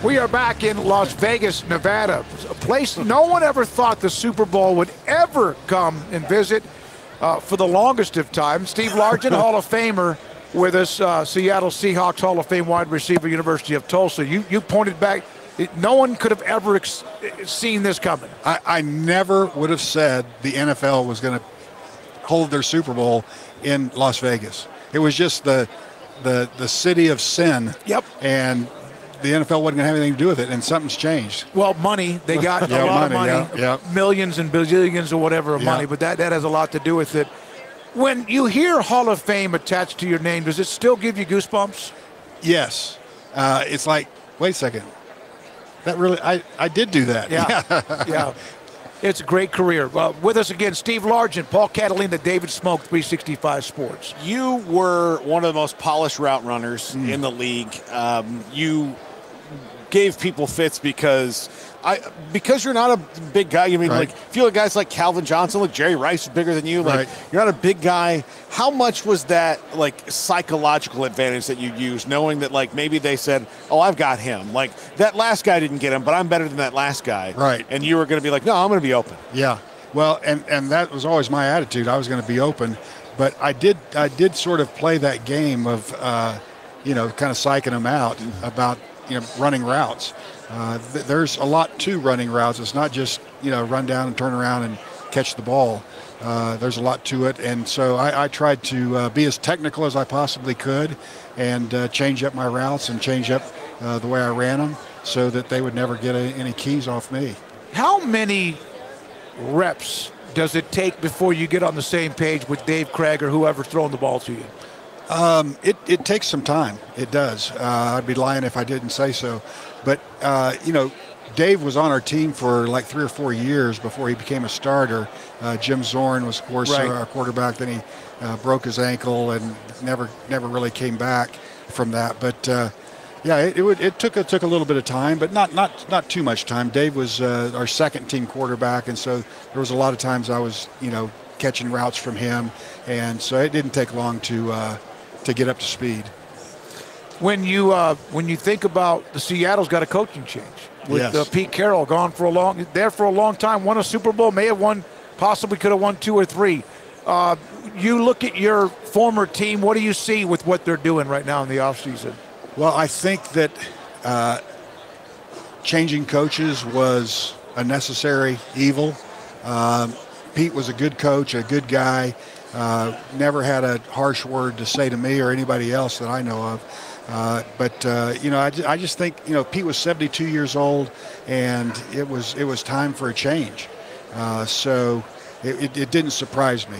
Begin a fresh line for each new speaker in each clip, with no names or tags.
We are back in Las Vegas, Nevada, a place no one ever thought the Super Bowl would ever come and visit for the longest of time. Steve Largent, Hall of Famer, with us, Seattle Seahawks Hall of Fame wide receiver, University of Tulsa. You pointed back. No one could have ever seen this coming.
I never would have said the NFL was going to hold their Super Bowl in Las Vegas. It was just the city of sin.
Yep.
And the NFL wasn't going to have anything to do with it, and something's changed.
Well, money. They got a lot of money, millions and bazillions or whatever of money, but that has a lot to do with it. When you hear Hall of Fame attached to your name, does it still give you goosebumps?
Yes. It's like, wait a second. That really, I did do that.
Yeah. It's a great career. With us again, Steve Largent, Paul Catalina, David Smoke, 365 Sports.
You were one of the most polished route runners in the league. You gave people fits because you're not a big guy. I mean,
right.
like, if you look at guys like Calvin Johnson, like Jerry Rice is bigger than you. Like,
right.
You're not a big guy. How much was that, like, psychological advantage that you used, knowing that, like, maybe they said, oh, I've got him. Like, that last guy didn't get him, but I'm better than that last guy.
Right.
And you were going to be like, no, I'm going to be open.
Yeah. Well, and that was always my attitude. I was going to be open. But I did sort of play that game of, kind of psyching them out about, running routes. There's a lot to running routes. It's not just, run down and turn around and catch the ball. There's a lot to it. And so I tried to be as technical as I possibly could and change up my routes and change up the way I ran them so that they would never get any keys off me.
How many reps does it take before you get on the same page with Dave Craig or whoever's throwing the ball to you?
It takes some time. It does. I'd be lying if I didn't say so. But, Dave was on our team for like 3 or 4 years before he became a starter. Jim Zorn was, of course, our quarterback. Then he broke his ankle and never really came back from that. But, it took a little bit of time, but not too much time. Dave was our second team quarterback, and so there was a lot of times I was, catching routes from him. And so it didn't take long to get up to speed.
When you think about the Seattle's got a coaching change with Pete Carroll gone for a long time, won a Super Bowl, may have won, possibly could have won 2 or 3. You look at your former team. What do you see with what they're doing right now in the offseason?
Well, I think that changing coaches was a necessary evil. Pete was a good coach, a good guy. Never had a harsh word to say to me or anybody else that I know of. I just think, Pete was 72 years old, and it was time for a change. So it didn't surprise me.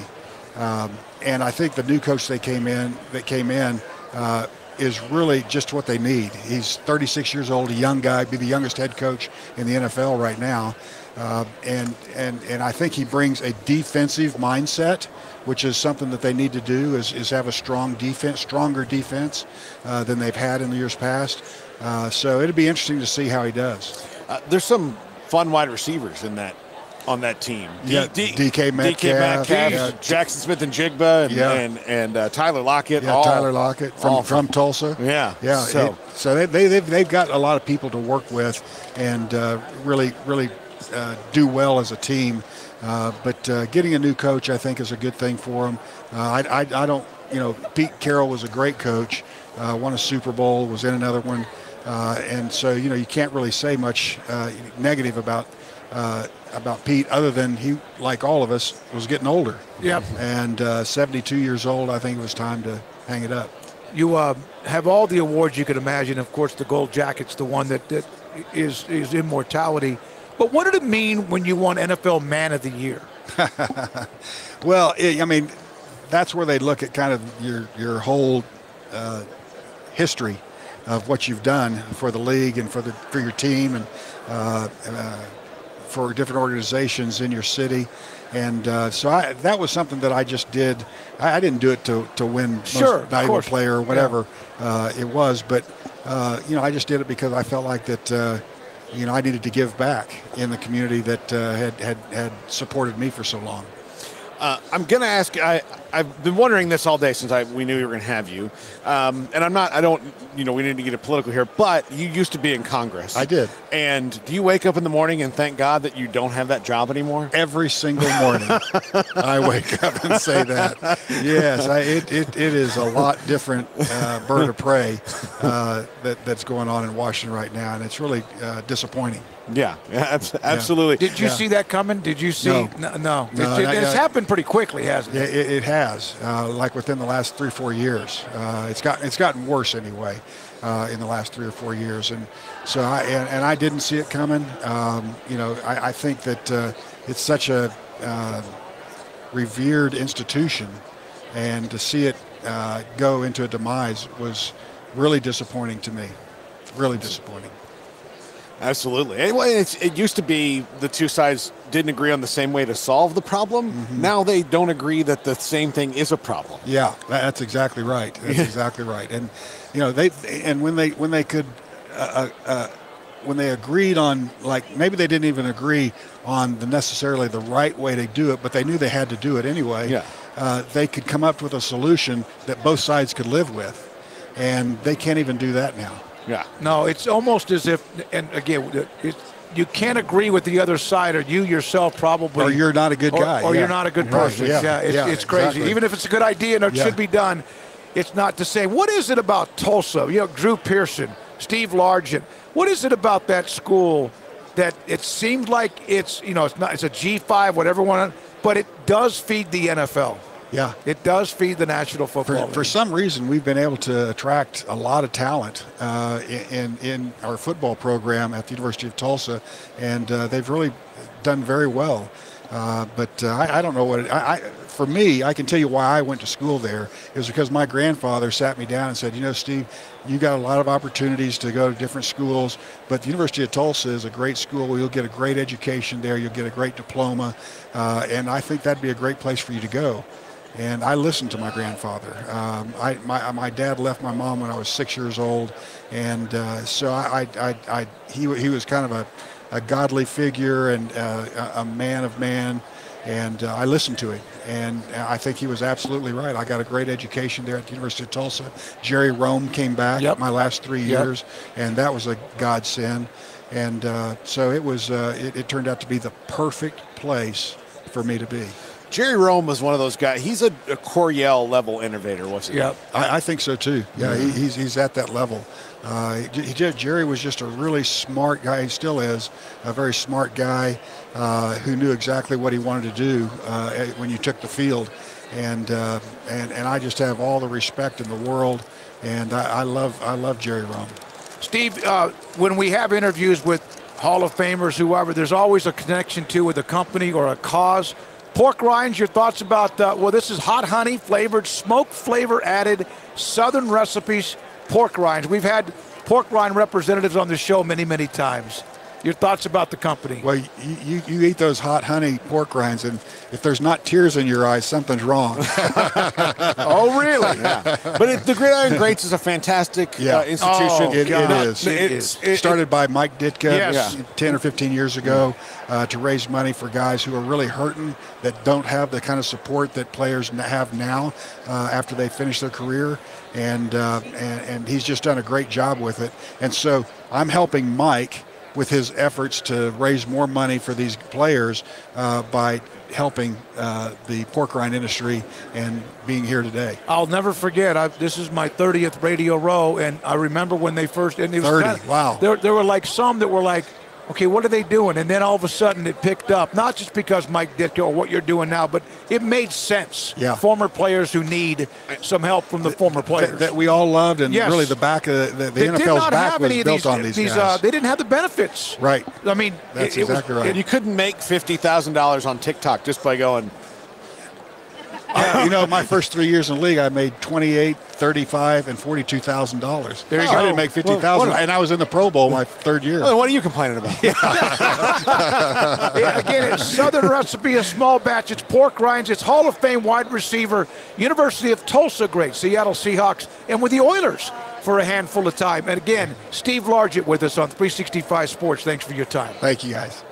And I think the new coach that came in is really just what they need. He's 36 years old, a young guy, be the youngest head coach in the NFL right now. And I think he brings a defensive mindset, which is something that they need to do, is have a stronger defense than they've had in the years past. So it'll be interesting to see how he does.
There's some fun wide receivers on that team.
DK Metcalf,
Jackson Smith and Jigba, and Tyler Lockett.
Tyler Lockett from Tulsa.
Yeah.
So they've got a lot of people to work with and really do well as a team. But getting a new coach, I think, is a good thing for them. I don't, Pete Carroll was a great coach, won a Super Bowl, was in another one. And so, you can't really say much negative about Pete other than he, like all of us, was getting older.
Yep.
And 72 years old, I think it was time to hang it up.
You have all the awards you could imagine. Of course, the Gold Jacket's the one that is immortality. But what did it mean when you won NFL Man of the Year?
Well, that's where they look at kind of your whole history of what you've done for the league and for your team and for different organizations in your city. And so that was something that I just did. I didn't do it to win most valuable player or whatever it was, but I just did it because I felt like that. I needed to give back in the community that had supported me for so long.
I'm going to ask. I've been wondering this all day since we knew we were going to have you. And I don't. We need to get political here. But you used to be in Congress.
I did.
And do you wake up in the morning and thank God that you don't have that job anymore?
Every single morning, I wake up and say that. Yes, it is a lot different bird of prey that's going on in Washington right now, and it's really disappointing.
Yeah, absolutely.
Did you see that coming? Did you see? No. It's happened pretty quickly, hasn't it?
It has, like within the last 3 or 4 years. It's gotten worse anyway in the last 3 or 4 years, and so I didn't see it coming. I think that it's such a revered institution, and to see it go into a demise was really disappointing to me. Really disappointing.
Absolutely. Anyway, it used to be the two sides didn't agree on the same way to solve the problem. Mm-hmm. Now they don't agree that the same thing is a problem.
Yeah, that's exactly right. That's exactly right. And when they agreed on, like, maybe they didn't even agree on necessarily the right way to do it, but they knew they had to do it anyway. Yeah. They could come up with a solution that both sides could live with, and they can't even do that now.
Yeah. No, it's almost as if, and again, you can't agree with the other side, or you yourself probably.
Or you're not a good guy.
Or you're not a good person.
Right. Yeah.
It's crazy.
Exactly.
Even if it's a good idea and it should be done, it's not the same. What is it about Tulsa? Drew Pearson, Steve Largent. What is it about that school that it seemed like it's a G5, whatever one, but it does feed the NFL?
Yeah,
it does feed the National Football League.
For some reason, we've been able to attract a lot of talent in our football program at the University of Tulsa, and they've really done very well. But I don't know what for me, I can tell you why I went to school there. It was because my grandfather sat me down and said, Steve, you got a lot of opportunities to go to different schools, but the University of Tulsa is a great school. You'll get a great education there. You'll get a great diploma, and I think that'd be a great place for you to go. And I listened to my grandfather. My dad left my mom when I was 6 years old, and so he was kind of a godly figure and a man of man, and I listened to him. And I think he was absolutely right. I got a great education there at the University of Tulsa. Jerry Rome came back my last 3 years, and that was a godsend. And so it was. It turned out to be the perfect place for me to be.
Jerry Rome was one of those guys. He's a Coryell level innovator, wasn't he?
Yeah, I think so too. Yeah, he's at that level. Jerry was just a really smart guy. He still is a very smart guy who knew exactly what he wanted to do when you took the field, and I just have all the respect in the world, and I love Jerry Rome.
Steve, when we have interviews with Hall of Famers, whoever, there's always a connection with a company or a cause. Pork rinds, your thoughts about, this is hot honey flavored, smoke flavor added, Southern recipes, pork rinds. We've had pork rind representatives on the show many, many times. Your thoughts about the company?
Well, you eat those hot honey pork rinds, and if there's not tears in your eyes, something's wrong.
Oh, really?
Yeah. But the Gridiron Greats is a fantastic institution.
It is. It started by Mike Ditka 10 or 15 years ago to raise money for guys who are really hurting, that don't have the kind of support that players have now after they finish their career. And he's just done a great job with it. And so I'm helping Mike with his efforts to raise more money for these players by helping the pork rind industry and being here today.
I'll never forget, this is my 30th Radio Row, and I remember when they first... And it was
30, wow.
There were like some that were like, okay, what are they doing? And then all of a sudden it picked up, not just because Mike Ditka or what you're doing now, but it made sense.
Yeah.
Former players who need some help from the former players.
That we all loved, and really the back of the NFL's back was built on these guys.
They didn't have the benefits.
Right.
I mean,
that's exactly right.
You couldn't make $50,000 on TikTok just by going...
My first 3 years in the league, I made $28,000, $35,000, and $42,000.
There you
go.
I
didn't make $50,000, and I was in the Pro Bowl my third year.
Well, what are you complaining about?
Again, it's Southern recipe, a small batch. It's pork rinds. It's Hall of Fame wide receiver, University of Tulsa great, Seattle Seahawks, and with the Oilers for a handful of time. And again, Steve Largent with us on 365 Sports. Thanks for your time.
Thank you, guys.